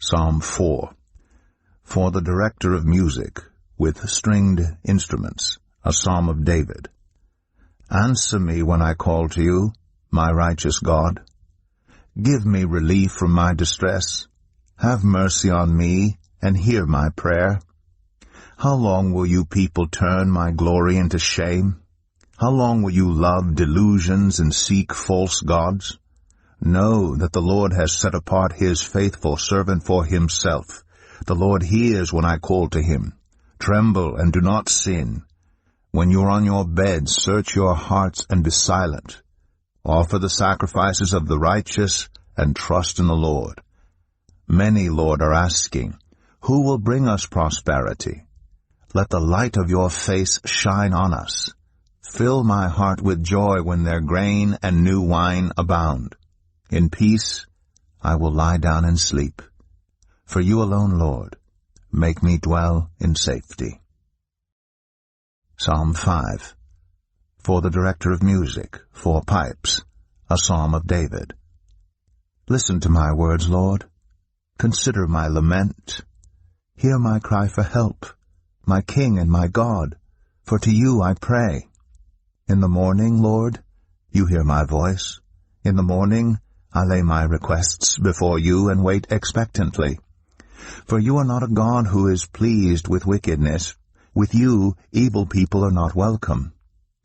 Psalm 4. For the director of music, with stringed instruments, a psalm of David. Answer me when I call to you, my righteous God. Give me relief from my distress. Have mercy on me, and hear my prayer. How long will you people turn my glory into shame? How long will you love delusions and seek false gods? Know that the Lord has set apart his faithful servant for himself. The Lord hears when I call to him. Tremble and do not sin. When you are on your bed, search your hearts and be silent. Offer the sacrifices of the righteous and trust in the Lord. Many, Lord, are asking, who will bring us prosperity? Let the light of your face shine on us. Fill my heart with joy when their grain and new wine abound. In peace I will lie down and sleep. For you alone, Lord, make me dwell in safety. Psalm 5. For the director of music, for pipes, a psalm of David. Listen to my words, Lord. Consider my lament. Hear my cry for help, my King and my God, for to you I pray. In the morning, Lord, you hear my voice. In the morning I lay my requests before you and wait expectantly. For you are not a God who is pleased with wickedness. With you evil people are not welcome.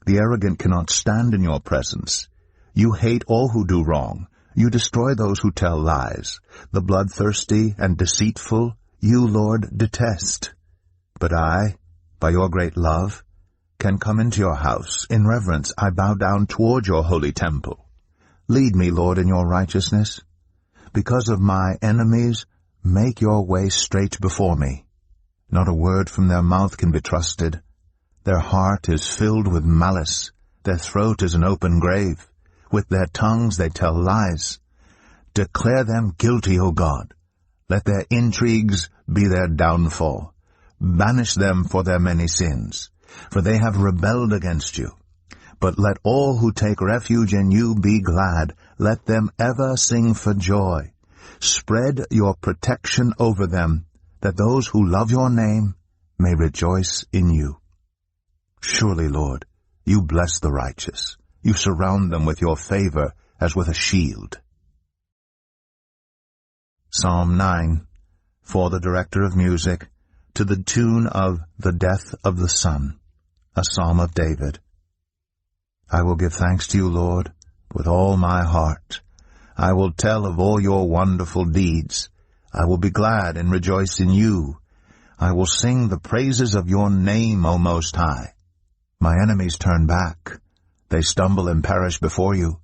The arrogant cannot stand in your presence. You hate all who do wrong. You destroy those who tell lies. The bloodthirsty and deceitful you, Lord, detest. But I, by your great love, can come into your house. In reverence I bow down toward your holy temple. Lead me, Lord, in your righteousness. Because of my enemies, make your way straight before me. Not a word from their mouth can be trusted. Their heart is filled with malice. Their throat is an open grave. With their tongues they tell lies. Declare them guilty, O God. Let their intrigues be their downfall. Banish them for their many sins, for they have rebelled against you. But let all who take refuge in you be glad. Let them ever sing for joy. Spread your protection over them, that those who love your name may rejoice in you. Surely, Lord, you bless the righteous. You surround them with your favor as with a shield. Psalm 9. For the director of music, to the tune of the death of the Son, a psalm of David. I will give thanks to you, Lord, with all my heart. I will tell of all your wonderful deeds. I will be glad and rejoice in you. I will sing the praises of your name, O Most High. My enemies turn back. They stumble and perish before you.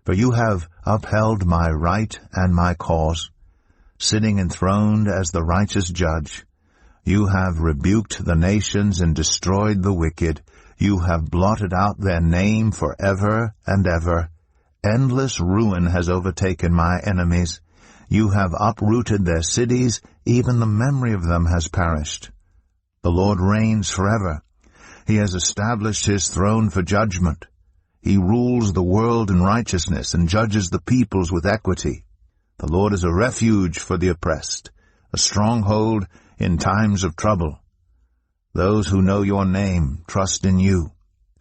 For you have upheld my right and my cause. Sitting enthroned as the righteous judge, you have rebuked the nations and destroyed the wicked. You have blotted out their name forever and ever. Endless ruin has overtaken my enemies. You have uprooted their cities, even the memory of them has perished. The Lord reigns forever. He has established his throne for judgment. He rules the world in righteousness and judges the peoples with equity. The Lord is a refuge for the oppressed, a stronghold in times of trouble. Those who know your name trust in you,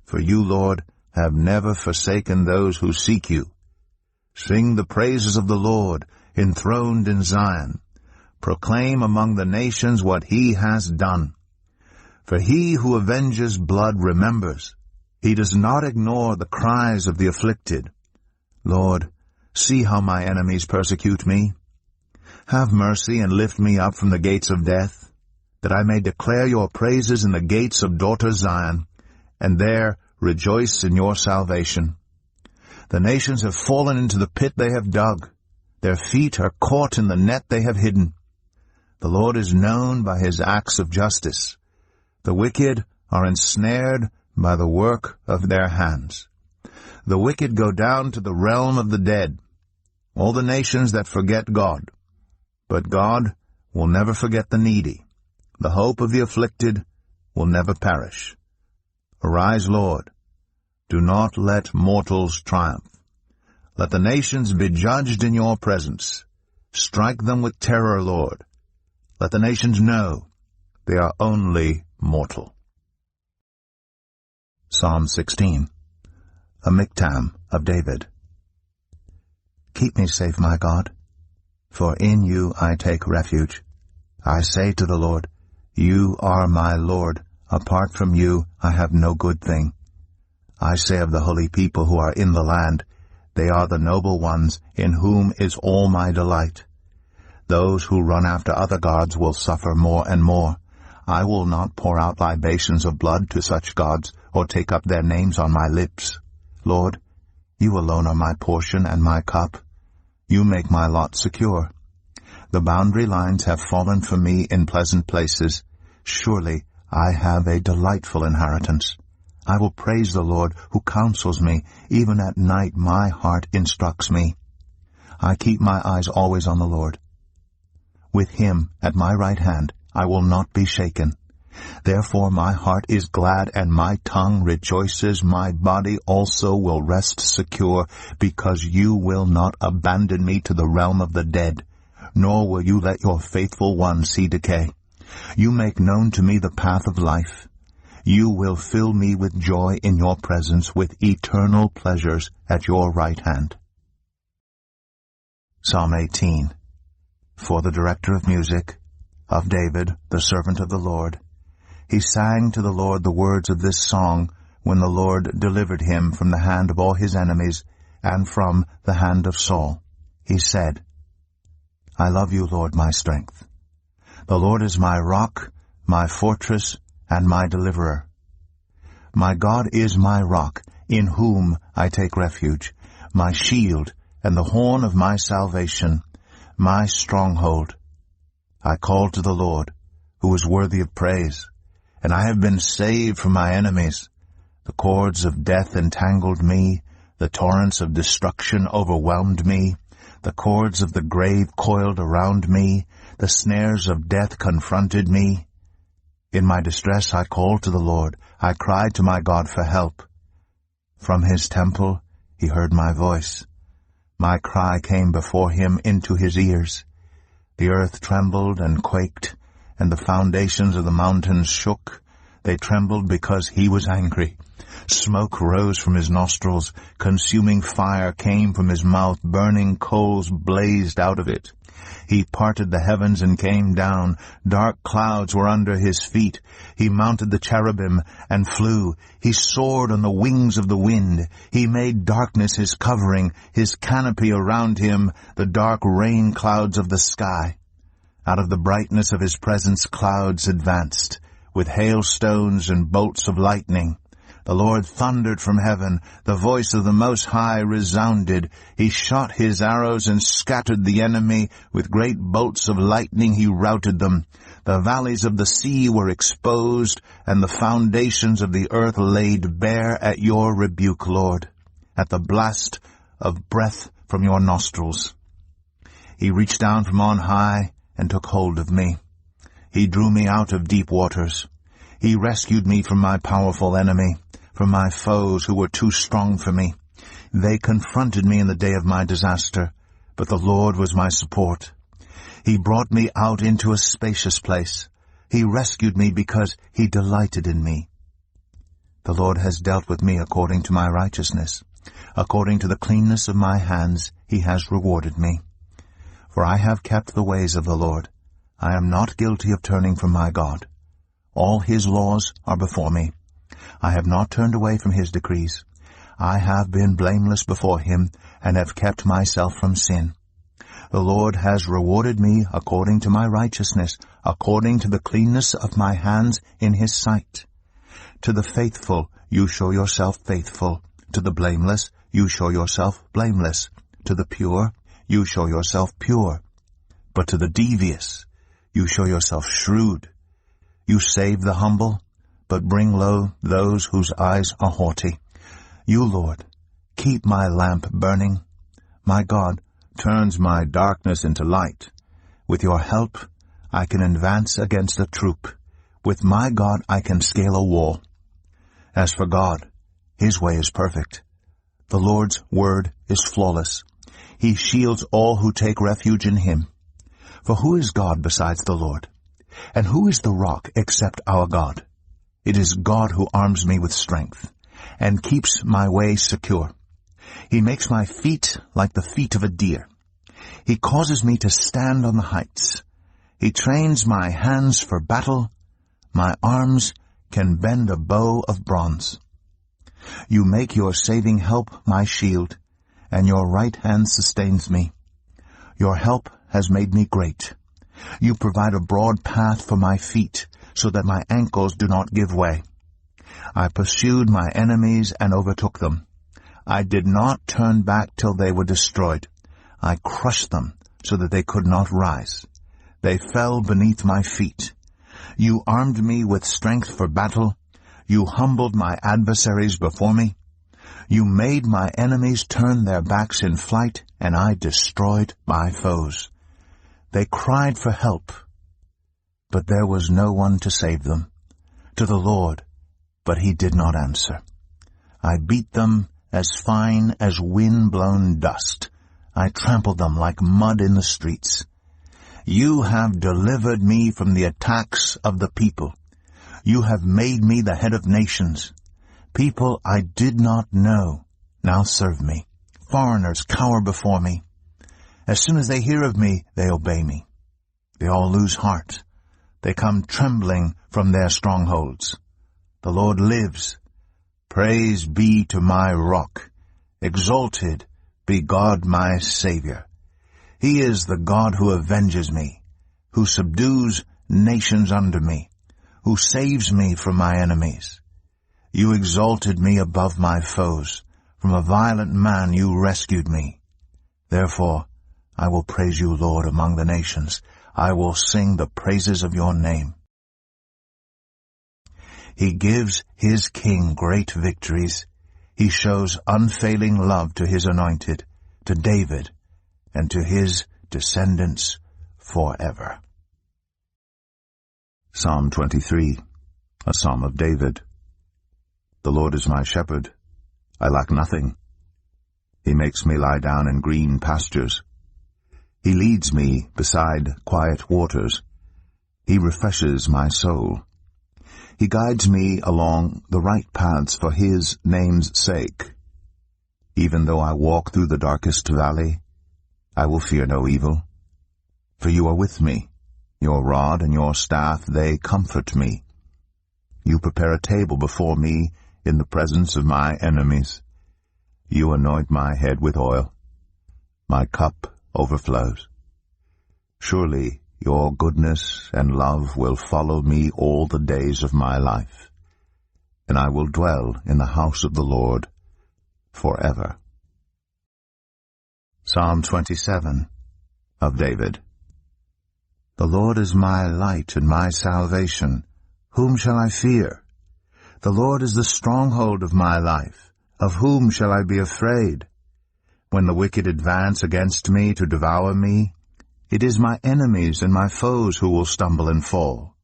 for you, Lord, have never forsaken those who seek you. Sing the praises of the Lord, enthroned in Zion. Proclaim among the nations what he has done. For he who avenges blood remembers. He does not ignore the cries of the afflicted. Lord, see how my enemies persecute me. Have mercy and lift me up from the gates of death, that I may declare your praises in the gates of daughter Zion, and there rejoice in your salvation. The nations have fallen into the pit they have dug. Their feet are caught in the net they have hidden. The Lord is known by his acts of justice. The wicked are ensnared by the work of their hands. The wicked go down to the realm of the dead, all the nations that forget God. But God will never forget the needy. The hope of the afflicted will never perish. Arise, Lord. Do not let mortals triumph. Let the nations be judged in your presence. Strike them with terror, Lord. Let the nations know they are only mortal. Psalm 16. A Miktam of David. Keep me safe, my God, for in you I take refuge. I say to the Lord, you are my Lord. Apart from you I have no good thing. I say of the holy people who are in the land, they are the noble ones in whom is all my delight. Those who run after other gods will suffer more and more. I will not pour out libations of blood to such gods, or take up their names on my lips. Lord, you alone are my portion and my cup. You make my lot secure. The boundary lines have fallen for me in pleasant places. Surely I have a delightful inheritance. I will praise the Lord who counsels me. Even at night my heart instructs me. I keep my eyes always on the Lord. With him at my right hand I will not be shaken. Therefore my heart is glad and my tongue rejoices. My body also will rest secure, because you will not abandon me to the realm of the dead, nor will you let your faithful one see decay. You make known to me the path of life. You will fill me with joy in your presence, with eternal pleasures at your right hand. Psalm 18. For the director of music, of David, the servant of the Lord. He sang to the Lord the words of this song when the Lord delivered him from the hand of all his enemies and from the hand of Saul. He said, I love you, Lord, my strength. The Lord is my rock, my fortress, and my deliverer. My God is my rock, in whom I take refuge, my shield and the horn of my salvation, my stronghold. I called to the Lord, who is worthy of praise, and I have been saved from my enemies. The cords of death entangled me, the torrents of destruction overwhelmed me, the cords of the grave coiled around me, the snares of death confronted me. In my distress I called to the Lord. I cried to my God for help. From his temple he heard my voice. My cry came before him into his ears. The earth trembled and quaked, and the foundations of the mountains shook. They trembled because he was angry. Smoke rose from his nostrils. Consuming fire came from his mouth. Burning coals blazed out of it. He parted the heavens and came down. Dark clouds were under his feet. He mounted the cherubim and flew. He soared on the wings of the wind. He made darkness his covering, his canopy around him, the dark rain clouds of the sky. Out of the brightness of his presence clouds advanced, with hailstones and bolts of lightning. The Lord thundered from heaven. The voice of the Most High resounded. He shot his arrows and scattered the enemy. With great bolts of lightning he routed them. The valleys of the sea were exposed, and the foundations of the earth laid bare at your rebuke, Lord, at the blast of breath from your nostrils. He reached down from on high and took hold of me. He drew me out of deep waters. He rescued me from my powerful enemy, from my foes who were too strong for me. They confronted me in the day of my disaster, but the Lord was my support. He brought me out into a spacious place. He rescued me because he delighted in me. The Lord has dealt with me according to my righteousness. According to the cleanness of my hands he has rewarded me. For I have kept the ways of the Lord. I am not guilty of turning from my God. All his laws are before me. I have not turned away from his decrees. I have been blameless before him, and have kept myself from sin. The Lord has rewarded me according to my righteousness, according to the cleanness of my hands in his sight. To the faithful you show yourself faithful. To the blameless you show yourself blameless. To the pure you show yourself pure. But to the devious you show yourself shrewd. You save the humble, but bring low those whose eyes are haughty. You, Lord, keep my lamp burning. My God turns my darkness into light. With your help, I can advance against a troop. With my God, I can scale a wall. As for God, his way is perfect. The Lord's word is flawless. He shields all who take refuge in him. For who is God besides the Lord? And who is the rock except our God? It is God who arms me with strength, and keeps my way secure. He makes my feet like the feet of a deer. He causes me to stand on the heights. He trains my hands for battle. My arms can bend a bow of bronze. You make your saving help my shield, and your right hand sustains me. Your help has made me great. You provide a broad path for my feet, so that my ankles do not give way. I pursued my enemies and overtook them. I did not turn back till they were destroyed. I crushed them so that they could not rise. They fell beneath my feet. You armed me with strength for battle. You humbled my adversaries before me. You made my enemies turn their backs in flight, and I destroyed my foes. They cried for help, but there was no one to save them. To the Lord, but he did not answer. I beat them as fine as wind-blown dust. I trampled them like mud in the streets. You have delivered me from the attacks of the people. You have made me the head of nations. People I did not know now serve me. Foreigners cower before me. As soon as they hear of me, they obey me. They all lose heart. They come trembling from their strongholds. The Lord lives. Praise be to my rock. Exalted be God my Savior. He is the God who avenges me, who subdues nations under me, who saves me from my enemies. You exalted me above my foes. From a violent man you rescued me. Therefore, I will praise you, Lord, among the nations. I will sing the praises of your name. He gives his king great victories. He shows unfailing love to his anointed, to David, and to his descendants forever. Psalm 23, a psalm of David. The Lord is my shepherd. I lack nothing. He makes me lie down in green pastures. He leads me beside quiet waters. He refreshes my soul. He guides me along the right paths for his name's sake. Even though I walk through the darkest valley, I will fear no evil. For you are with me. Your rod and your staff, they comfort me. You prepare a table before me in the presence of my enemies. You anoint my head with oil. My cup overflows. Surely your goodness and love will follow me all the days of my life, and I will dwell in the house of the Lord forever. Psalm 27 of David. The Lord is my light and my salvation. Whom shall I fear? The Lord is the stronghold of my life. Of whom shall I be afraid? When the wicked advance against me to devour me, it is my enemies and my foes who will stumble and fall.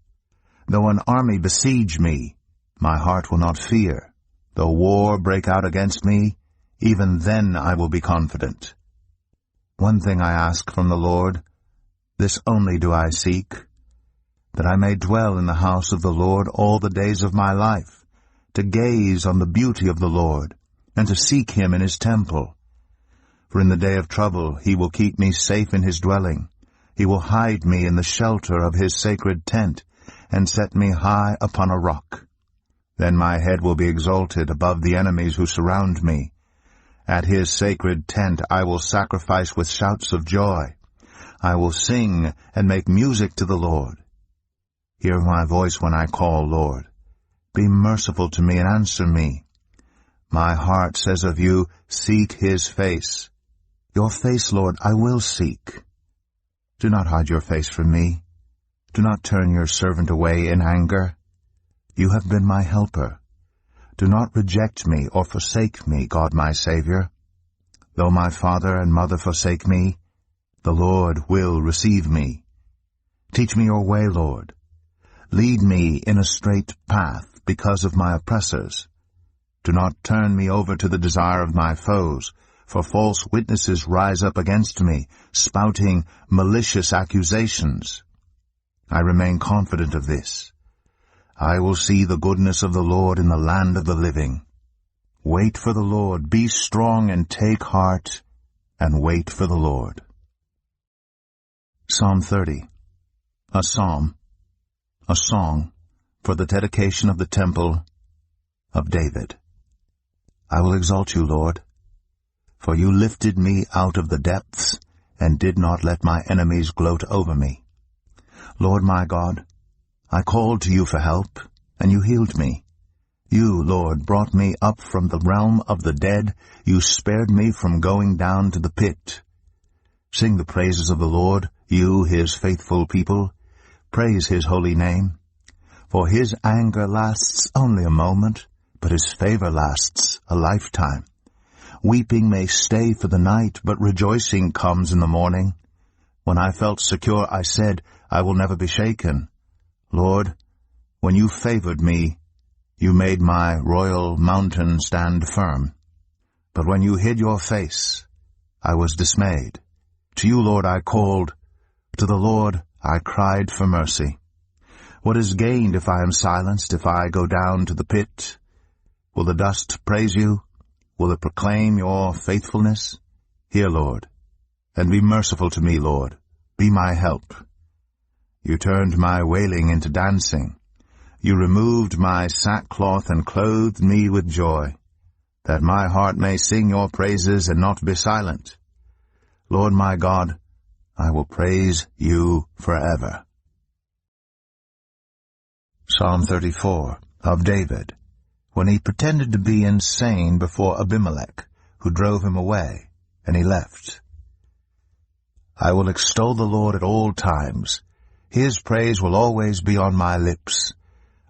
Though an army besiege me, my heart will not fear. Though war break out against me, even then I will be confident. One thing I ask from the Lord, this only do I seek, that I may dwell in the house of the Lord all the days of my life, to gaze on the beauty of the Lord, and to seek him in his temple. For in the day of trouble he will keep me safe in his dwelling. He will hide me in the shelter of his sacred tent, and set me high upon a rock. Then my head will be exalted above the enemies who surround me. At his sacred tent I will sacrifice with shouts of joy. I will sing and make music to the Lord. Hear my voice when I call, Lord. Be merciful to me and answer me. My heart says of you, seek his face. Your face, Lord, I will seek. Do not hide your face from me. Do not turn your servant away in anger. You have been my helper. Do not reject me or forsake me, God my Savior. Though my father and mother forsake me, the Lord will receive me. Teach me your way, Lord. Lead me in a straight path because of my oppressors. Do not turn me over to the desire of my foes, for false witnesses rise up against me, spouting malicious accusations. I remain confident of this. I will see the goodness of the Lord in the land of the living. Wait for the Lord, be strong and take heart, and wait for the Lord. Psalm 30. A psalm, a song, for the dedication of the temple of David. I will exalt you, Lord, for you lifted me out of the depths, and did not let my enemies gloat over me. Lord my God, I called to you for help, and you healed me. You, Lord, brought me up from the realm of the dead. You spared me from going down to the pit. Sing the praises of the Lord, you, his faithful people. Praise his holy name. For his anger lasts only a moment, but his favor lasts a lifetime. Weeping may stay for the night, but rejoicing comes in the morning. When I felt secure, I said, I will never be shaken. Lord, when you favored me, you made my royal mountain stand firm. But when you hid your face, I was dismayed. To you, Lord, I called. To the Lord I cried for mercy. What is gained if I am silenced, if I go down to the pit? Will the dust praise you? Will it proclaim your faithfulness? Hear, Lord, and be merciful to me, Lord. Be my help. You turned my wailing into dancing. You removed my sackcloth and clothed me with joy, that my heart may sing your praises and not be silent. Lord my God, I will praise you forever. Psalm 34, of David, when he pretended to be insane before Abimelech, who drove him away, and he left. I will extol the Lord at all times. His praise will always be on my lips.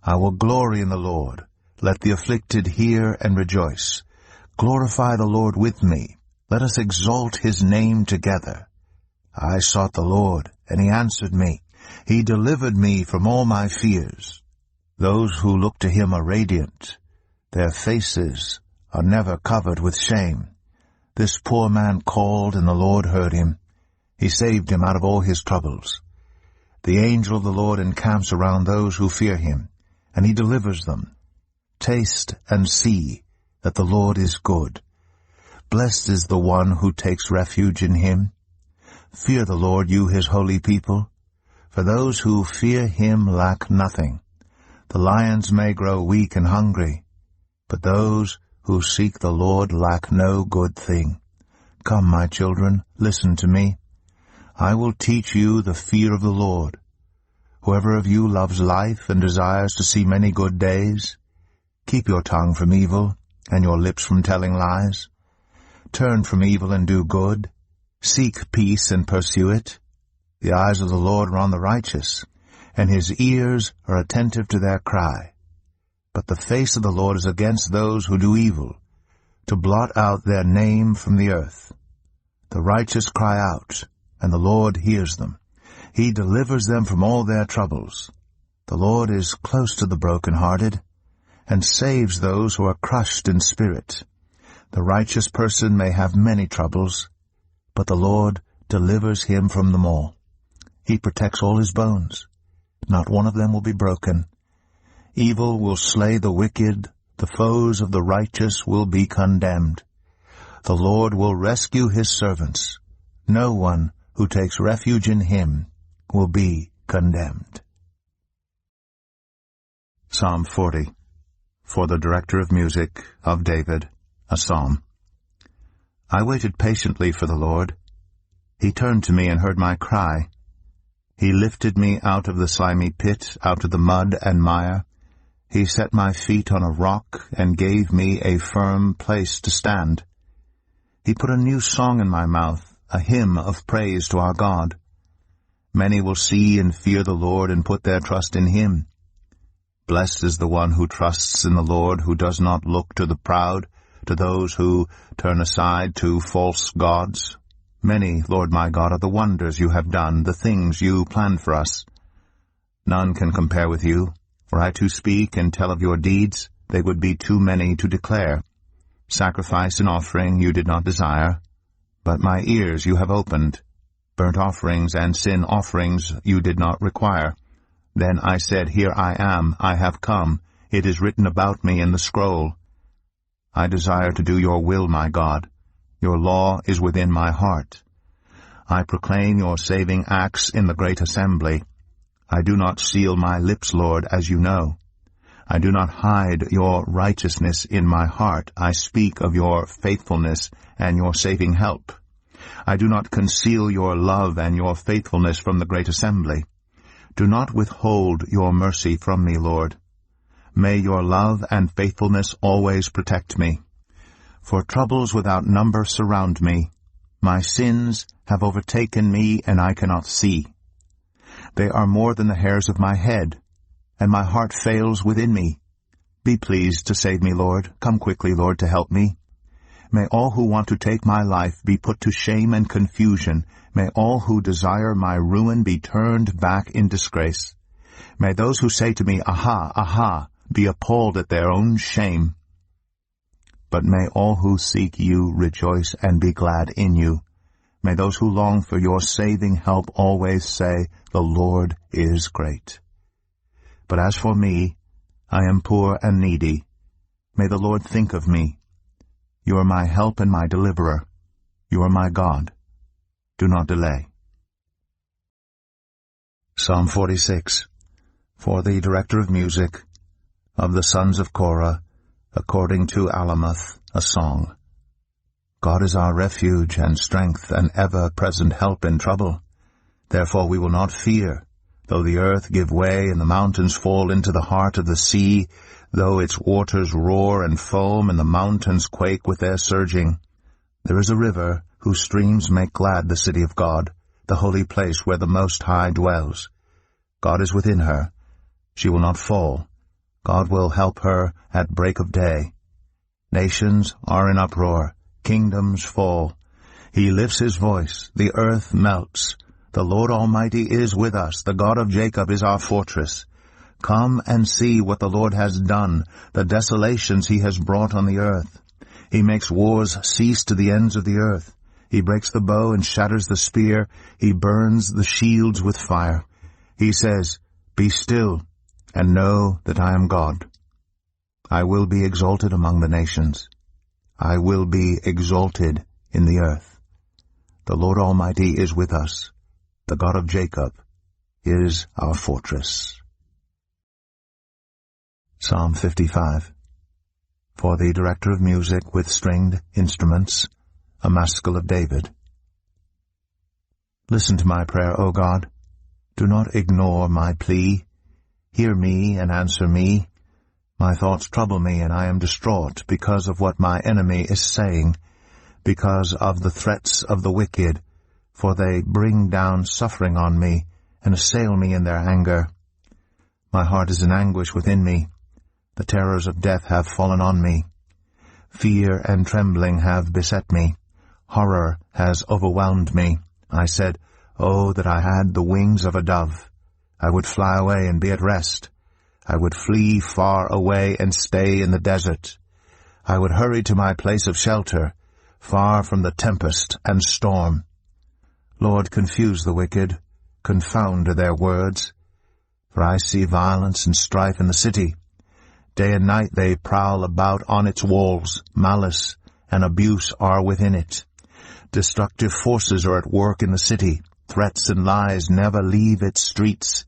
I will glory in the Lord. Let the afflicted hear and rejoice. Glorify the Lord with me. Let us exalt his name together. I sought the Lord, and he answered me. He delivered me from all my fears. Those who look to him are radiant. Their faces are never covered with shame. This poor man called, and the Lord heard him. He saved him out of all his troubles. The angel of the Lord encamps around those who fear him, and he delivers them. Taste and see that the Lord is good. Blessed is the one who takes refuge in him. Fear the Lord, you his holy people, for those who fear him lack nothing. The lions may grow weak and hungry, but those who seek the Lord lack no good thing. Come, my children, listen to me. I will teach you the fear of the Lord. Whoever of you loves life and desires to see many good days, keep your tongue from evil and your lips from telling lies. Turn from evil and do good. Seek peace and pursue it. The eyes of the Lord are on the righteous, and his ears are attentive to their cry. But the face of the Lord is against those who do evil, to blot out their name from the earth. The righteous cry out, and the Lord hears them. He delivers them from all their troubles. The Lord is close to the brokenhearted, and saves those who are crushed in spirit. The righteous person may have many troubles, but the Lord delivers him from them all. He protects all his bones. Not one of them will be broken. Evil will slay the wicked. The foes of the righteous will be condemned. The Lord will rescue his servants. No one who takes refuge in him will be condemned. Psalm 40, for the director of music, of David, a psalm. I waited patiently for the Lord. He turned to me and heard my cry. He lifted me out of the slimy pit, out of the mud and mire. He set my feet on a rock and gave me a firm place to stand. He put a new song in my mouth, a hymn of praise to our God. Many will see and fear the Lord and put their trust in him. Blessed is the one who trusts in the Lord, who does not look to the proud, to those who turn aside to false gods. Many, Lord my God, are the wonders you have done, the things you planned for us. None can compare with you. Were I to speak and tell of your deeds, they would be too many to declare. Sacrifice and offering you did not desire, but my ears you have opened. Burnt offerings and sin offerings you did not require. Then I said, Here I am, I have come. It is written about me in the scroll. I desire to do your will, my God. Your law is within my heart. I proclaim your saving acts in the great assembly. I do not seal my lips, Lord, as you know. I do not hide your righteousness in my heart. I speak of your faithfulness and your saving help. I do not conceal your love and your faithfulness from the great assembly. Do not withhold your mercy from me, Lord. May your love and faithfulness always protect me. For troubles without number surround me. My sins have overtaken me, and I cannot see. They are more than the hairs of my head, and my heart fails within me. Be pleased to save me, Lord. Come quickly, Lord, to help me. May all who want to take my life be put to shame and confusion. May all who desire my ruin be turned back in disgrace. May those who say to me, Aha, aha, be appalled at their own shame. But may all who seek you rejoice and be glad in you. May those who long for your saving help always say, The Lord is great. But as for me, I am poor and needy. May the Lord think of me. You are my help and my deliverer. You are my God. Do not delay. Psalm 46. For the director of music, of the sons of Korah, according to Alamoth, a song. God is our refuge and strength, and ever-present help in trouble. Therefore we will not fear, though the earth give way and the mountains fall into the heart of the sea, though its waters roar and foam and the mountains quake with their surging. There is a river whose streams make glad the city of God, the holy place where the Most High dwells. God is within her. She will not fall. God will help her at break of day. Nations are in uproar. Kingdoms fall. He lifts his voice. The earth melts. The Lord Almighty is with us. The God of Jacob is our fortress. Come and see what the Lord has done, the desolations he has brought on the earth. He makes wars cease to the ends of the earth. He breaks the bow and shatters the spear. He burns the shields with fire. He says, Be still, and know that I am God. I will be exalted among the nations. I will be exalted in the earth. The Lord Almighty is with us. The God of Jacob is our fortress. Psalm 55. For the director of music with stringed instruments, a maskil of David. Listen to my prayer, O God. Do not ignore my plea. Hear me and answer me. My thoughts trouble me, and I am distraught because of what my enemy is saying, because of the threats of the wicked, for they bring down suffering on me and assail me in their anger. My heart is in anguish within me. The terrors of death have fallen on me. Fear and trembling have beset me. Horror has overwhelmed me. I said, Oh, that I had the wings of a dove! I would fly away and be at rest. I would flee far away and stay in the desert. I would hurry to my place of shelter, far from the tempest and storm. Lord, confuse the wicked, confound their words. For I see violence and strife in the city. Day and night they prowl about on its walls. Malice and abuse are within it. Destructive forces are at work in the city. Threats and lies never leave its streets.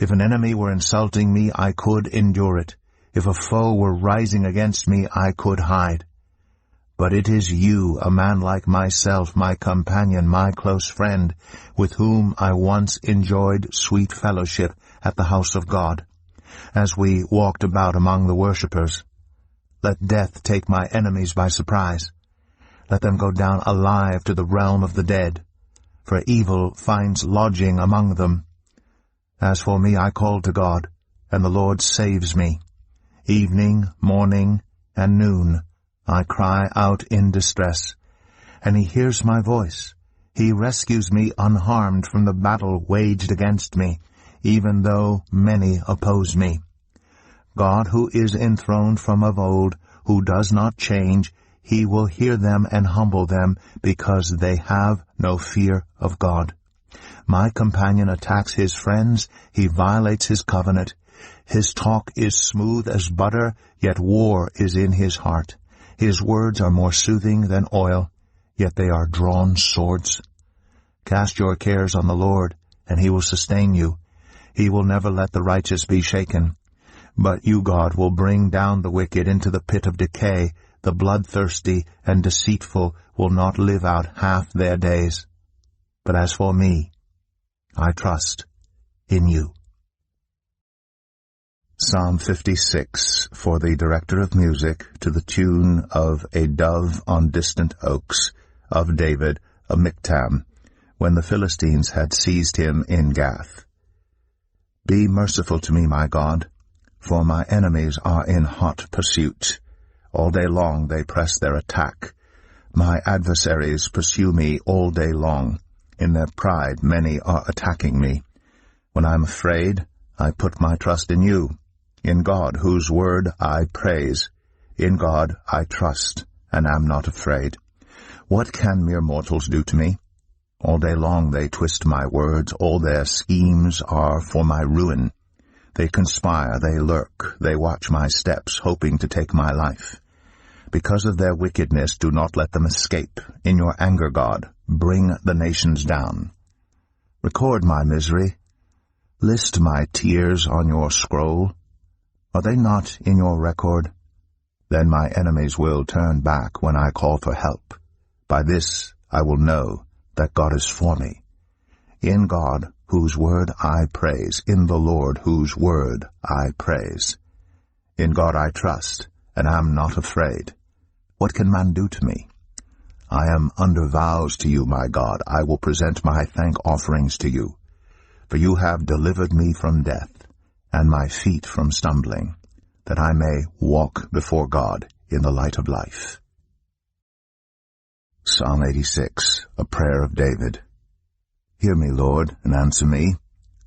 If an enemy were insulting me, I could endure it. If a foe were rising against me, I could hide. But it is you, a man like myself, my companion, my close friend, with whom I once enjoyed sweet fellowship at the house of God, as we walked about among the worshippers. Let death take my enemies by surprise. Let them go down alive to the realm of the dead, for evil finds lodging among them. As for me, I call to God, and the Lord saves me. Evening, morning, and noon, I cry out in distress, and he hears my voice. He rescues me unharmed from the battle waged against me, even though many oppose me. God, who is enthroned from of old, who does not change, he will hear them and humble them, because they have no fear of God. My companion attacks his friends, he violates his covenant. His talk is smooth as butter, yet war is in his heart. His words are more soothing than oil, yet they are drawn swords. Cast your cares on the Lord, and he will sustain you. He will never let the righteous be shaken. But you, God, will bring down the wicked into the pit of decay. The bloodthirsty and deceitful will not live out half their days. But as for me, I trust in you. Psalm 56, for the director of music, to the tune of A Dove on Distant Oaks, of David, of Michtam, when the Philistines had seized him in Gath. Be merciful to me, my God, for my enemies are in hot pursuit. All day long they press their attack. My adversaries pursue me all day long. In their pride many are attacking me. When I am afraid, I put my trust in you. In God, whose word I praise. In God I trust, and am not afraid. What can mere mortals do to me? All day long they twist my words. All their schemes are for my ruin. They conspire, they lurk, they watch my steps, hoping to take my life. Because of their wickedness, do not let them escape. In your anger, God, bring the nations down. Record my misery. List my tears on your scroll. Are they not in your record? Then my enemies will turn back when I call for help. By this I will know that God is for me. In God, whose word I praise, in the Lord, whose word I praise. In God I trust, and am not afraid. What can man do to me? I am under vows to you, my God. I will present my thank offerings to you. For you have delivered me from death, and my feet from stumbling, that I may walk before God in the light of life. Psalm 86, a prayer of David. Hear me, Lord, and answer me,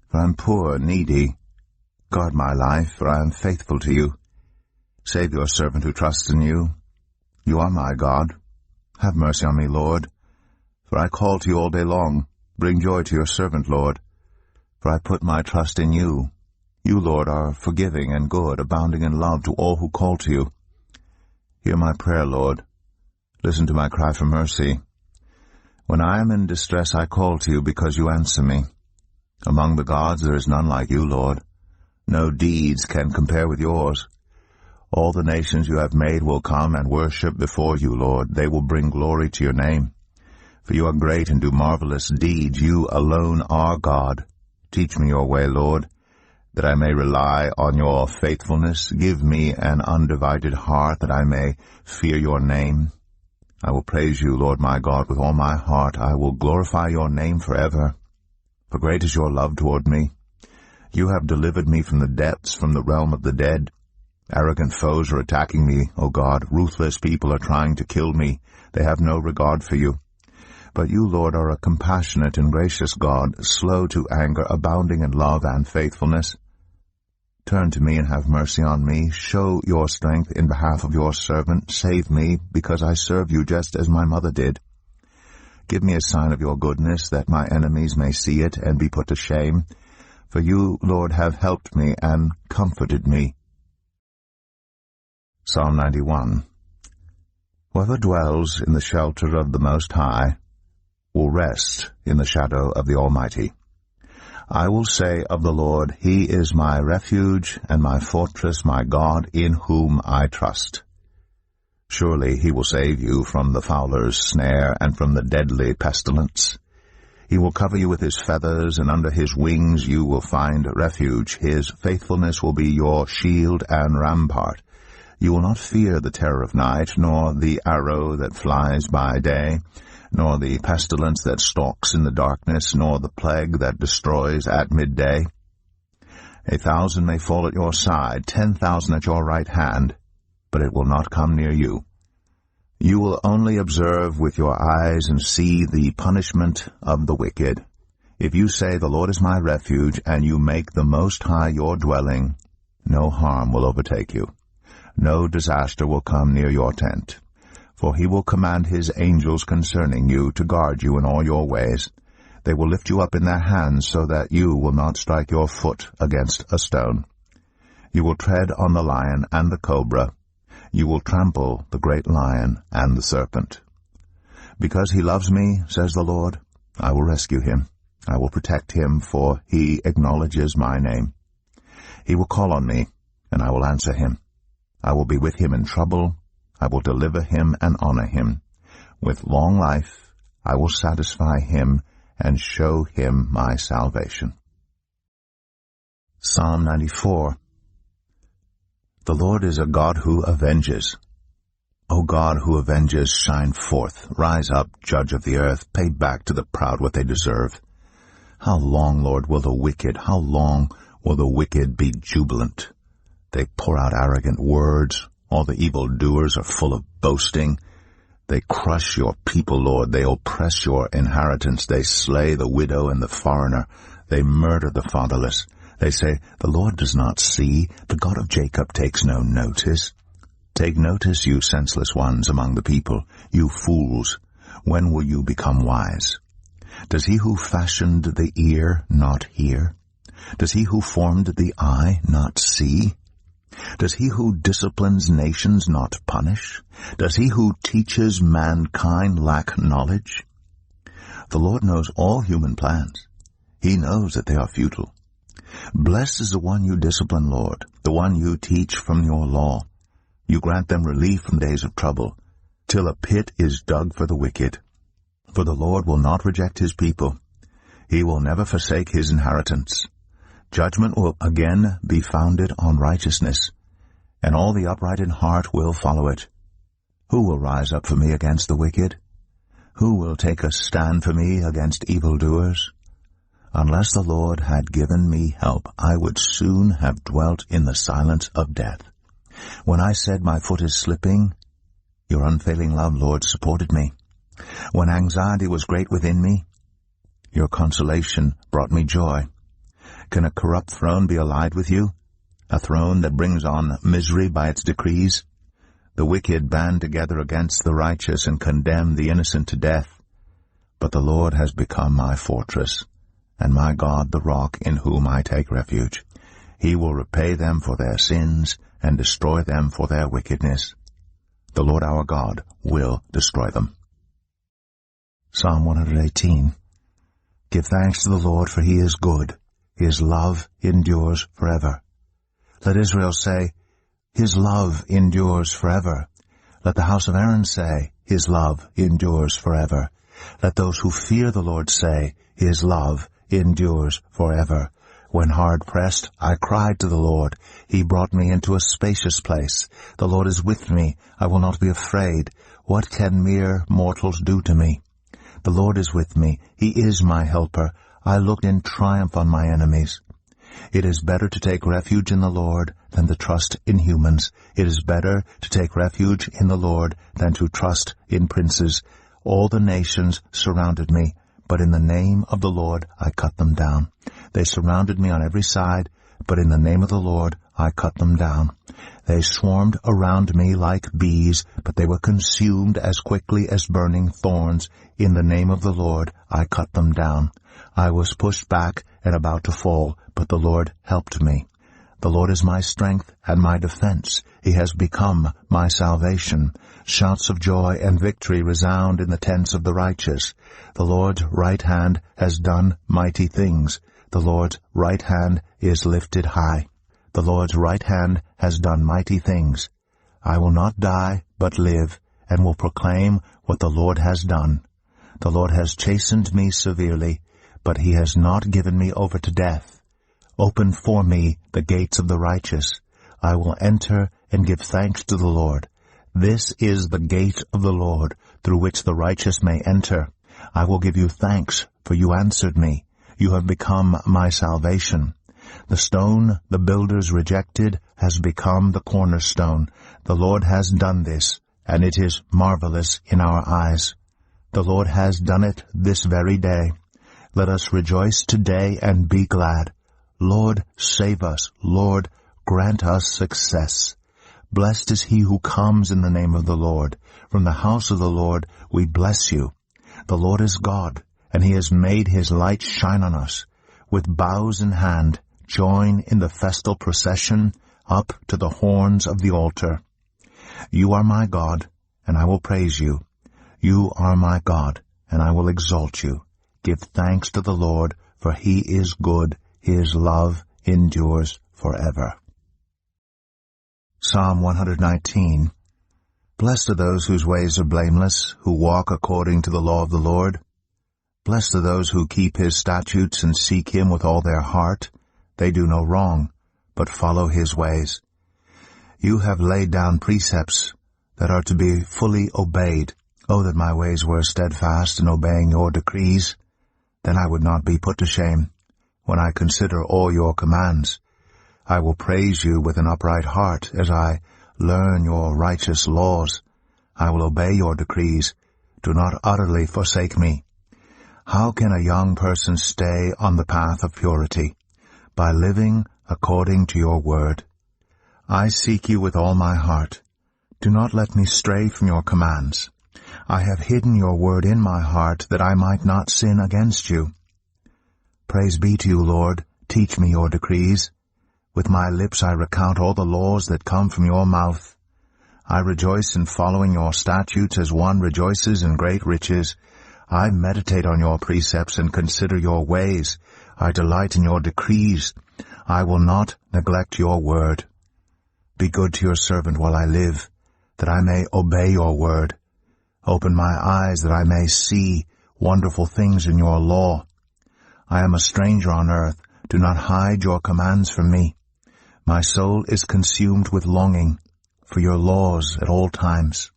for I am poor and needy. Guard my life, for I am faithful to you. Save your servant who trusts in you. You are my God. Have mercy on me, Lord, for I call to you all day long. Bring joy to your servant, Lord, for I put my trust in you. You, Lord, are forgiving and good, abounding in love to all who call to you. Hear my prayer, Lord. Listen to my cry for mercy. When I am in distress, I call to you because you answer me. Among the gods there is none like you, Lord. No deeds can compare with yours. All the nations you have made will come and worship before you, Lord. They will bring glory to your name. For you are great and do marvelous deeds. You alone are God. Teach me your way, Lord, that I may rely on your faithfulness. Give me an undivided heart, that I may fear your name. I will praise you, Lord my God, with all my heart. I will glorify your name forever. For great is your love toward me. You have delivered me from the depths, from the realm of the dead. Arrogant foes are attacking me, O God. Ruthless people are trying to kill me. They have no regard for you. But you, Lord, are a compassionate and gracious God, slow to anger, abounding in love and faithfulness. Turn to me and have mercy on me. Show your strength in behalf of your servant. Save me, because I serve you just as my mother did. Give me a sign of your goodness, that my enemies may see it and be put to shame. For you, Lord, have helped me and comforted me. Psalm 91. Whoever dwells in the shelter of the Most High will rest in the shadow of the Almighty. I will say of the Lord, He is my refuge and my fortress, my God, in whom I trust. Surely He will save you from the fowler's snare and from the deadly pestilence. He will cover you with His feathers, and under His wings you will find refuge. His faithfulness will be your shield and rampart. You will not fear the terror of night, nor the arrow that flies by day, nor the pestilence that stalks in the darkness, nor the plague that destroys at midday. 1,000 may fall at your side, 10,000 at your right hand, but it will not come near you. You will only observe with your eyes and see the punishment of the wicked. If you say, the Lord is my refuge, and you make the Most High your dwelling, no harm will overtake you. No disaster will come near your tent. For he will command his angels concerning you to guard you in all your ways. They will lift you up in their hands so that you will not strike your foot against a stone. You will tread on the lion and the cobra. You will trample the great lion and the serpent. Because he loves me, says the Lord, I will rescue him. I will protect him, for he acknowledges my name. He will call on me, and I will answer him. I will be with him in trouble. I will deliver him and honor him. With long life I will satisfy him and show him my salvation. Psalm 94. The Lord is a God who avenges. O God who avenges, shine forth. Rise up, judge of the earth. Pay back to the proud what they deserve. How long, Lord, will the wicked, how long will the wicked be jubilant? They pour out arrogant words. All the evildoers are full of boasting. They crush your people, Lord. They oppress your inheritance. They slay the widow and the foreigner. They murder the fatherless. They say, the Lord does not see. The God of Jacob takes no notice. Take notice, you senseless ones among the people, you fools. When will you become wise? Does he who fashioned the ear not hear? Does he who formed the eye not see? Does he who disciplines nations not punish? Does he who teaches mankind lack knowledge? The Lord knows all human plans. He knows that they are futile. Blessed is the one you discipline, Lord, the one you teach from your law. You grant them relief from days of trouble, till a pit is dug for the wicked. For the Lord will not reject his people. He will never forsake his inheritance. Judgment will again be founded on righteousness, and all the upright in heart will follow it. Who will rise up for me against the wicked? Who will take a stand for me against evildoers? Unless the Lord had given me help, I would soon have dwelt in the silence of death. When I said my foot is slipping, your unfailing love, Lord, supported me. When anxiety was great within me, your consolation brought me joy. Can a corrupt throne be allied with you? A throne that brings on misery by its decrees? The wicked band together against the righteous and condemn the innocent to death. But the Lord has become my fortress, and my God the rock in whom I take refuge. He will repay them for their sins and destroy them for their wickedness. The Lord our God will destroy them. Psalm 118. Give thanks to the Lord, for he is good. His love endures forever. Let Israel say, his love endures forever. Let the house of Aaron say, his love endures forever. Let those who fear the Lord say, his love endures forever. When hard pressed, I cried to the Lord. He brought me into a spacious place. The Lord is with me. I will not be afraid. What can mere mortals do to me? The Lord is with me. He is my helper. I looked in triumph on my enemies. It is better to take refuge in the Lord than to trust in humans. It is better to take refuge in the Lord than to trust in princes. All the nations surrounded me, but in the name of the Lord I cut them down. They surrounded me on every side, but in the name of the Lord I cut them down. They swarmed around me like bees, but they were consumed as quickly as burning thorns. In the name of the Lord I cut them down. I was pushed back and about to fall, but the Lord helped me. The Lord is my strength and my defense. He has become my salvation. Shouts of joy and victory resound in the tents of the righteous. The Lord's right hand has done mighty things. The Lord's right hand is lifted high. The Lord's right hand has done mighty things. I will not die, but live, and will proclaim what the Lord has done. The Lord has chastened me severely, but he has not given me over to death. Open for me the gates of the righteous. I will enter and give thanks to the Lord. This is the gate of the Lord, through which the righteous may enter. I will give you thanks, for you answered me. You have become my salvation. The stone the builders rejected has become the cornerstone. The Lord has done this, and it is marvelous in our eyes. The Lord has done it this very day. Let us rejoice today and be glad. Lord, save us. Lord, grant us success. Blessed is he who comes in the name of the Lord. From the house of the Lord we bless you. The Lord is God, and he has made his light shine on us. With boughs in hand, join in the festal procession up to the horns of the altar. You are my God, and I will praise you. You are my God, and I will exalt you. Give thanks to the Lord, for he is good. His love endures forever. Psalm 119. Blessed are those whose ways are blameless, who walk according to the law of the Lord. Blessed are those who keep his statutes and seek him with all their heart. They do no wrong, but follow his ways. You have laid down precepts that are to be fully obeyed. Oh, that my ways were steadfast in obeying your decrees. Then I would not be put to shame when I consider all your commands. I will praise you with an upright heart as I learn your righteous laws. I will obey your decrees. Do not utterly forsake me. How can a young person stay on the path of purity? By living according to your word. I seek you with all my heart. Do not let me stray from your commands. I have hidden your word in my heart that I might not sin against you. Praise be to you, Lord. Teach me your decrees. With my lips I recount all the laws that come from your mouth. I rejoice in following your statutes as one rejoices in great riches. I meditate on your precepts and consider your ways. I delight in your decrees. I will not neglect your word. Be good to your servant while I live, that I may obey your word. Open my eyes that I may see wonderful things in your law. I am a stranger on earth. Do not hide your commands from me. My soul is consumed with longing for your laws at all times.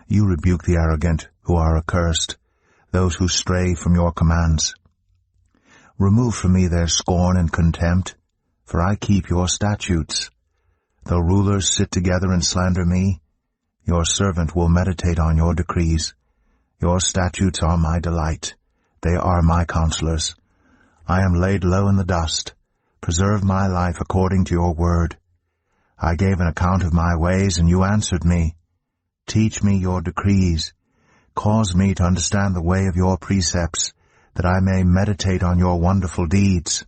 You rebuke the arrogant who are accursed, those who stray from your commands. Remove from me their scorn and contempt, for I keep your statutes. Though rulers sit together and slander me, your servant will meditate on your decrees. Your statutes are my delight. They are my counselors. I am laid low in the dust. Preserve my life according to your word. I gave an account of my ways, and you answered me. Teach me your decrees. Cause me to understand the way of your precepts, that I may meditate on your wonderful deeds.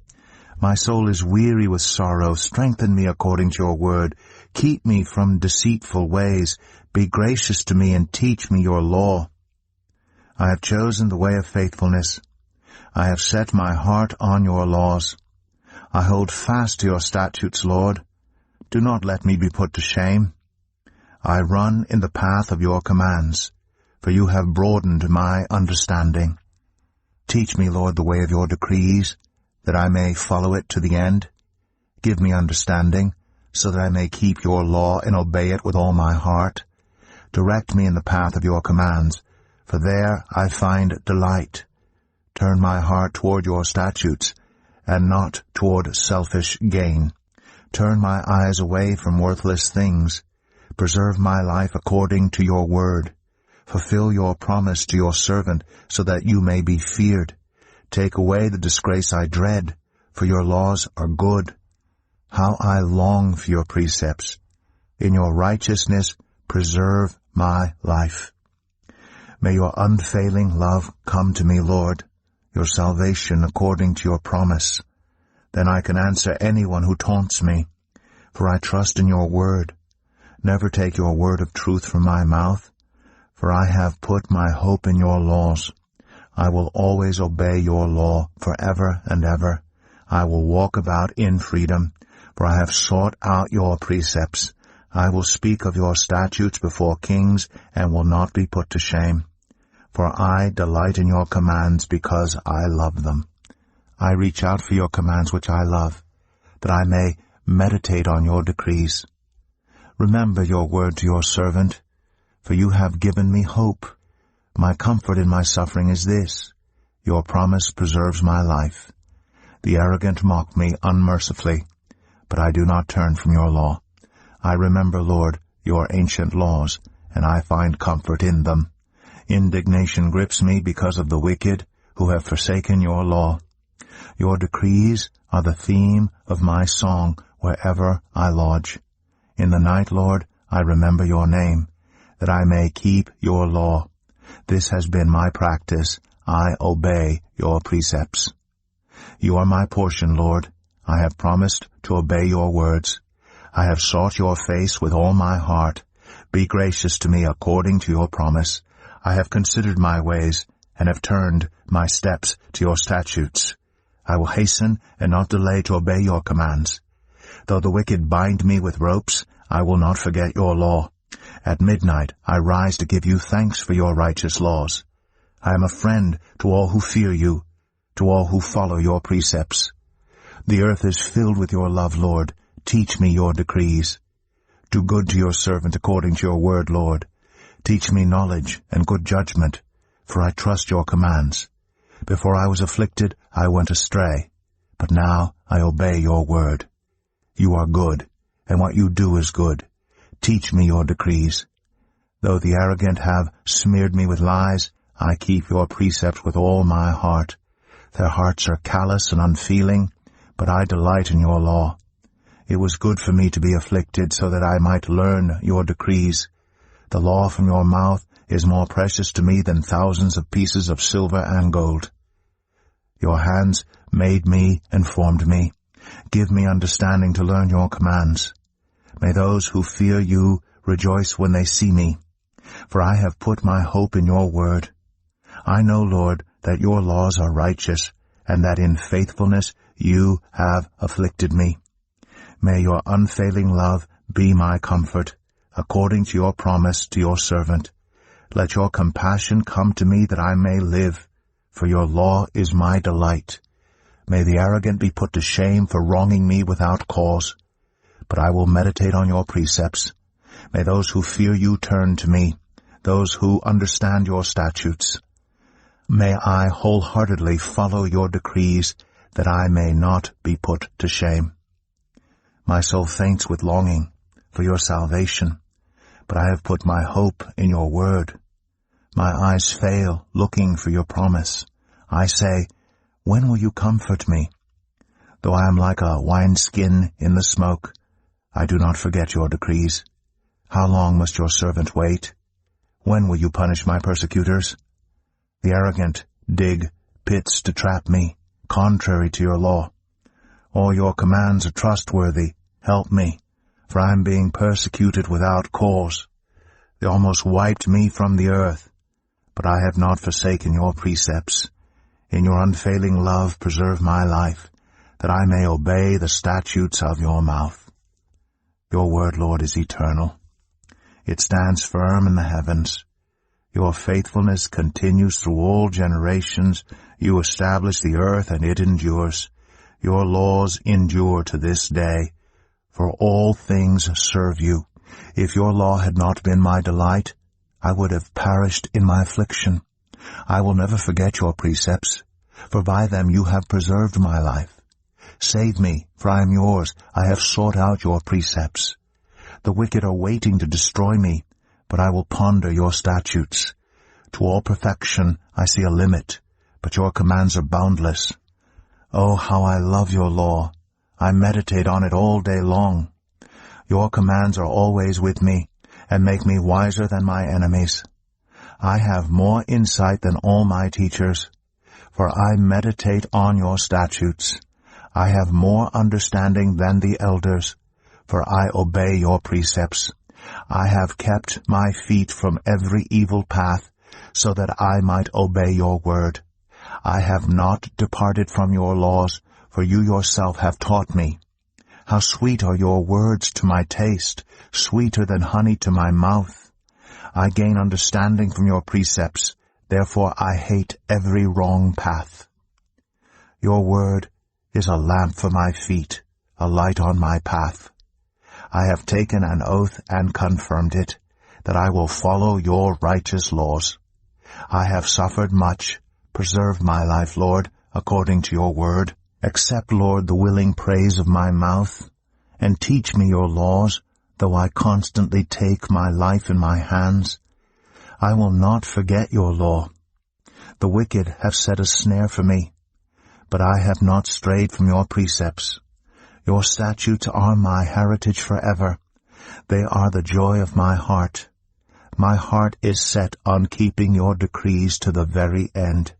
My soul is weary with sorrow. Strengthen me according to your word. Keep me from deceitful ways. Be gracious to me and teach me your law. I have chosen the way of faithfulness. I have set my heart on your laws. I hold fast to your statutes, Lord. Do not let me be put to shame. I run in the path of your commands, for you have broadened my understanding. Teach me, Lord, the way of your decrees, that I may follow it to the end. Give me understanding, so that I may keep your law and obey it with all my heart. Direct me in the path of your commands, for there I find delight. Turn my heart toward your statutes, and not toward selfish gain. Turn my eyes away from worthless things. Preserve my life according to your word. Fulfill your promise to your servant, so that you may be feared. Take away the disgrace I dread, for your laws are good. How I long for your precepts. In your righteousness preserve my life. May your unfailing love come to me, Lord, your salvation according to your promise. Then I can answer anyone who taunts me, for I trust in your word. Never take your word of truth from my mouth, for I have put my hope in your laws. I will always obey your law forever and ever. I will walk about in freedom, for I have sought out your precepts. I will speak of your statutes before kings and will not be put to shame. For I delight in your commands because I love them. I reach out for your commands which I love, that I may meditate on your decrees. Remember your word to your servant, for you have given me hope. My comfort in my suffering is this: your promise preserves my life. The arrogant mock me unmercifully, but I do not turn from your law. I remember, Lord, your ancient laws, and I find comfort in them. Indignation grips me because of the wicked who have forsaken your law. Your decrees are the theme of my song wherever I lodge. In the night, Lord, I remember your name, that I may keep your law. This has been my practice. I obey your precepts. You are my portion, Lord. I have promised to obey your words. I have sought your face with all my heart. Be gracious to me according to your promise. I have considered my ways and have turned my steps to your statutes. I will hasten and not delay to obey your commands. Though the wicked bind me with ropes, I will not forget your law. At midnight I rise to give you thanks for your righteous laws. I am a friend to all who fear you, to all who follow your precepts. The earth is filled with your love, Lord. Teach me your decrees. Do good to your servant according to your word, Lord. Teach me knowledge and good judgment, for I trust your commands. Before I was afflicted, I went astray, but now I obey your word. You are good, and what you do is good. Teach me your decrees. Though the arrogant have smeared me with lies, I keep your precepts with all my heart. Their hearts are callous and unfeeling, but I delight in your law. It was good for me to be afflicted so that I might learn your decrees. The law from your mouth is more precious to me than thousands of pieces of silver and gold. Your hands made me and formed me. Give me understanding to learn your commands. May those who fear you rejoice when they see me, for I have put my hope in your word. I know, Lord, that your laws are righteous, and that in faithfulness you have afflicted me. May your unfailing love be my comfort, according to your promise to your servant. Let your compassion come to me that I may live, for your law is my delight. May the arrogant be put to shame for wronging me without cause. But I will meditate on your precepts. May those who fear you turn to me, those who understand your statutes. May I wholeheartedly follow your decrees, that I may not be put to shame. My soul faints with longing for your salvation, but I have put my hope in your word. My eyes fail, looking for your promise. I say, when will you comfort me? Though I am like a wineskin in the smoke, I do not forget your decrees. How long must your servant wait? When will you punish my persecutors? The arrogant dig pits to trap me, contrary to your law. All your commands are trustworthy. Help me, for I am being persecuted without cause. They almost wiped me from the earth, but I have not forsaken your precepts. In your unfailing love preserve my life, that I may obey the statutes of your mouth. Your word, Lord, is eternal. It stands firm in the heavens. Your faithfulness continues through all generations. You establish the earth, and it endures. Your laws endure to this day, for all things serve you. If your law had not been my delight, I would have perished in my affliction. I will never forget your precepts, for by them you have preserved my life. Save me, for I am yours. I have sought out your precepts. The wicked are waiting to destroy me, but I will ponder your statutes. To all perfection I see a limit, but your commands are boundless. Oh, how I love your law! I meditate on it all day long. Your commands are always with me, and make me wiser than my enemies. I have more insight than all my teachers, for I meditate on your statutes. I have more understanding than the elders, for I obey your precepts. I have kept my feet from every evil path, so that I might obey your word. I have not departed from your laws, for you yourself have taught me. How sweet are your words to my taste, sweeter than honey to my mouth. I gain understanding from your precepts, therefore I hate every wrong path. Your word is a lamp for my feet, a light on my path. I have taken an oath and confirmed it, that I will follow your righteous laws. I have suffered much. Preserve my life, Lord, according to your word. Accept, Lord, the willing praise of my mouth, and teach me your laws, though I constantly take my life in my hands. I will not forget your law. The wicked have set a snare for me, but I have not strayed from your precepts. Your statutes are my heritage forever, They are the joy of my heart. My heart is set on keeping your decrees to the very end.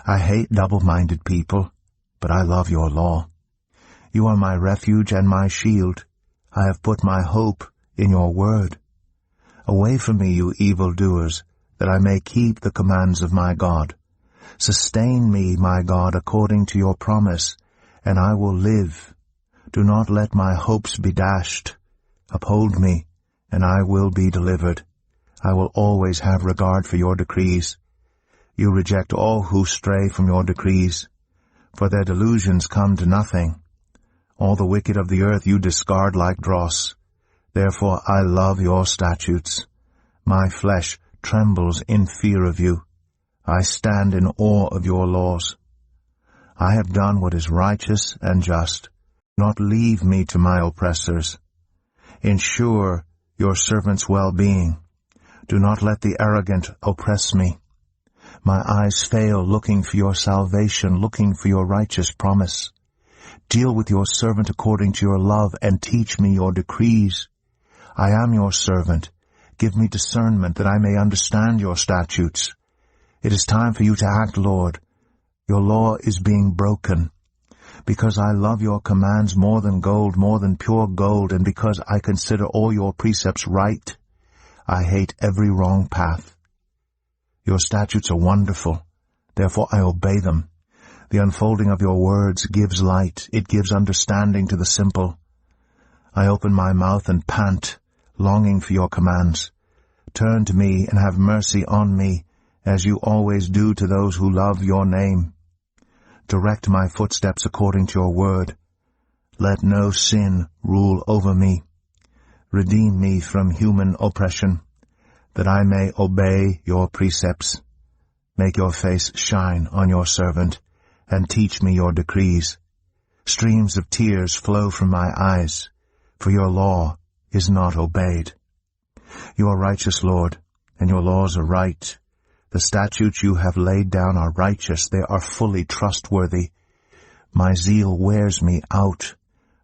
I hate double-minded people, but I love your law. You are my refuge and my shield. I have put my hope in your word. Away from me, you evildoers, that I may keep the commands of my God. Sustain me, my God, according to your promise, and I will live. Do not let my hopes be dashed. Uphold me, and I will be delivered. I will always have regard for your decrees. You reject all who stray from your decrees, for their delusions come to nothing. All the wicked of the earth you discard like dross. Therefore I love your statutes. My flesh trembles in fear of you. I stand in awe of your laws. I have done what is righteous and just. Do not leave me to my oppressors. Ensure your servant's well-being. Do not let the arrogant oppress me. My eyes fail looking for your salvation, looking for your righteous promise. Deal with your servant according to your love and teach me your decrees. I am your servant. Give me discernment that I may understand your statutes. It is time for you to act, Lord. Your law is being broken. Because I love your commands more than gold, more than pure gold, and because I consider all your precepts right, I hate every wrong path. Your statutes are wonderful, therefore I obey them. The unfolding of your words gives light, it gives understanding to the simple. I open my mouth and pant, longing for your commands. Turn to me and have mercy on me, as you always do to those who love your name. Direct my footsteps according to your word. Let no sin rule over me. Redeem me from human oppression, that I may obey your precepts. Make your face shine on your servant, and teach me your decrees. Streams of tears flow from my eyes, for your law is not obeyed. You are righteous, Lord, and your laws are right. The statutes you have laid down are righteous, they are fully trustworthy. My zeal wears me out,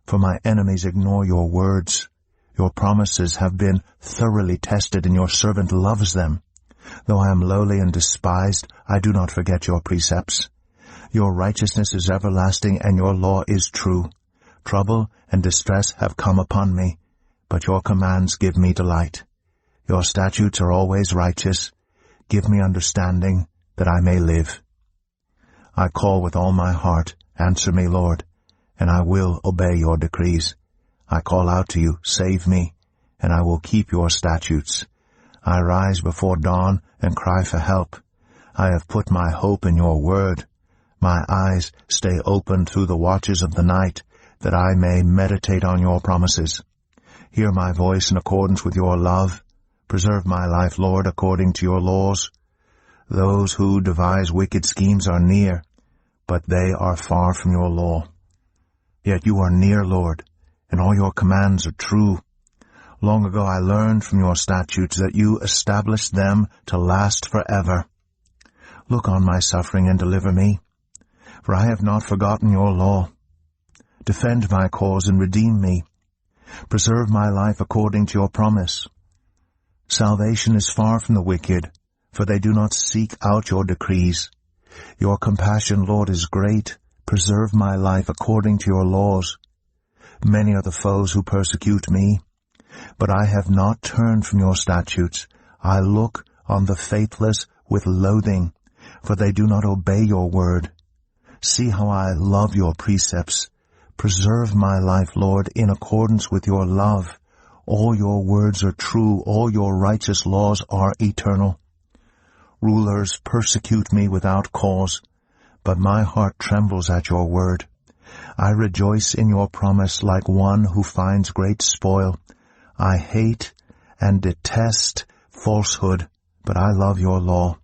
for my enemies ignore your words. Your promises have been thoroughly tested, and your servant loves them. Though I am lowly and despised, I do not forget your precepts. Your righteousness is everlasting, and your law is true. Trouble and distress have come upon me, but your commands give me delight. Your statutes are always righteous. Give me understanding, that I may live. I call with all my heart, answer me, Lord, and I will obey your decrees. I call out to you, save me, and I will keep your statutes. I rise before dawn and cry for help. I have put my hope in your word. My eyes stay open through the watches of the night, that I may meditate on your promises. Hear my voice in accordance with your love. Preserve my life, Lord, according to your laws. Those who devise wicked schemes are near, but they are far from your law. Yet you are near, Lord, and all your commands are true. Long ago I learned from your statutes that you established them to last forever. Look on my suffering and deliver me, for I have not forgotten your law. Defend my cause and redeem me. Preserve my life according to your promise. Salvation is far from the wicked, for they do not seek out your decrees. Your compassion, Lord, is great. Preserve my life according to your laws. Many are the foes who persecute me, but I have not turned from your statutes. I look on the faithless with loathing, for they do not obey your word. See how I love your precepts. Preserve my life, Lord, in accordance with your love. All your words are true, all your righteous laws are eternal. Rulers persecute me without cause, but my heart trembles at your word. I rejoice in your promise like one who finds great spoil. I hate and detest falsehood, but I love your law.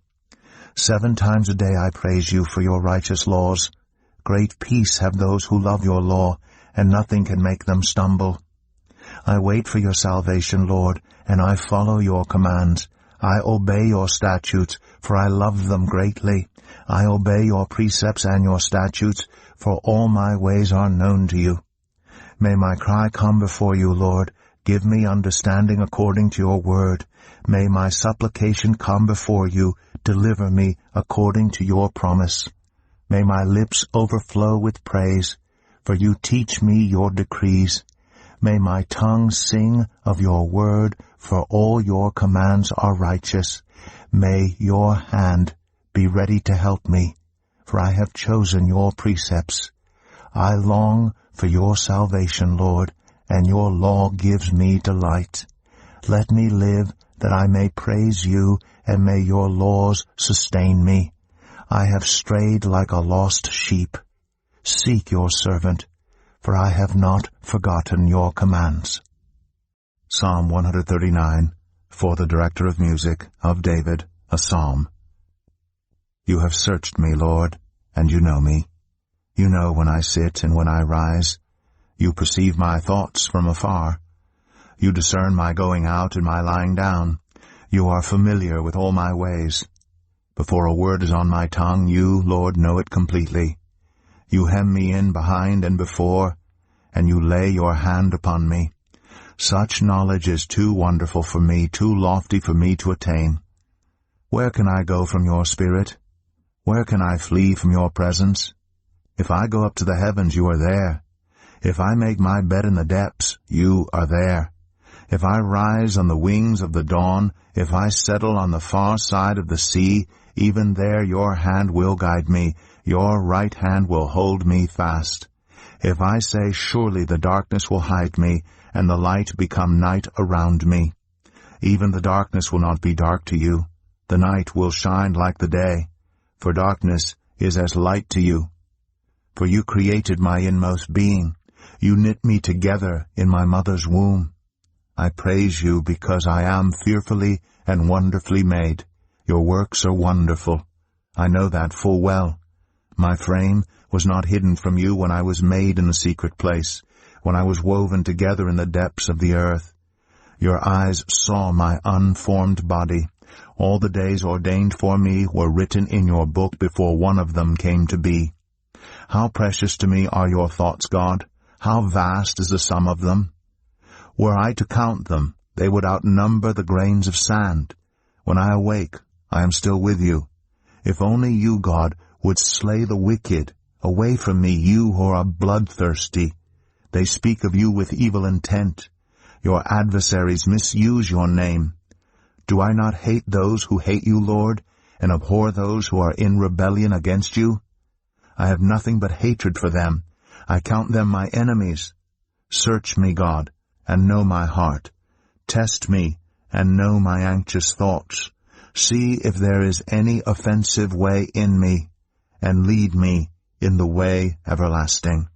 7 times a day I praise you for your righteous laws. Great peace have those who love your law, and nothing can make them stumble. I wait for your salvation, Lord, and I follow your commands. I obey your statutes, for I love them greatly. I obey your precepts and your statutes, for all my ways are known to you. May my cry come before you, Lord. Give me understanding according to your word. May my supplication come before you. Deliver me according to your promise. May my lips overflow with praise, for you teach me your decrees. May my tongue sing of your word, for all your commands are righteous. May your hand be ready to help me, for I have chosen your precepts. I long for your salvation, Lord, and your law gives me delight. Let me live that I may praise you, and may your laws sustain me. I have strayed like a lost sheep. Seek your servant, for I have not forgotten your commands. Psalm 139, for the director of music, of David, a psalm. You have searched me, Lord, and you know me. You know when I sit and when I rise. You perceive my thoughts from afar. You discern my going out and my lying down. You are familiar with all my ways. Before a word is on my tongue, you, Lord, know it completely. You hem me in behind and before, and you lay your hand upon me. Such knowledge is too wonderful for me, too lofty for me to attain. Where can I go from your spirit? Where can I flee from your presence? If I go up to the heavens, you are there. If I make my bed in the depths, you are there. If I rise on the wings of the dawn, if I settle on the far side of the sea, even there your hand will guide me, your right hand will hold me fast. If I say, surely the darkness will hide me, and the light become night around me. Even the darkness will not be dark to you. The night will shine like the day, for darkness is as light to you. For you created my inmost being. You knit me together in my mother's womb. I praise you because I am fearfully and wonderfully made. Your works are wonderful. I know that full well. My frame was not hidden from you when I was made in the secret place, when I was woven together in the depths of the earth. Your eyes saw my unformed body. All the days ordained for me were written in your book before one of them came to be. How precious to me are your thoughts, God! How vast is the sum of them! Were I to count them, they would outnumber the grains of sand. When I awake, I am still with you. If only you, God, would slay the wicked. Away from me, you who are bloodthirsty. They speak of you with evil intent. Your adversaries misuse your name. Do I not hate those who hate you, Lord, and abhor those who are in rebellion against you? I have nothing but hatred for them. I count them my enemies. Search me, God, and know my heart. Test me, and know my anxious thoughts. See if there is any offensive way in me, and lead me in the way everlasting.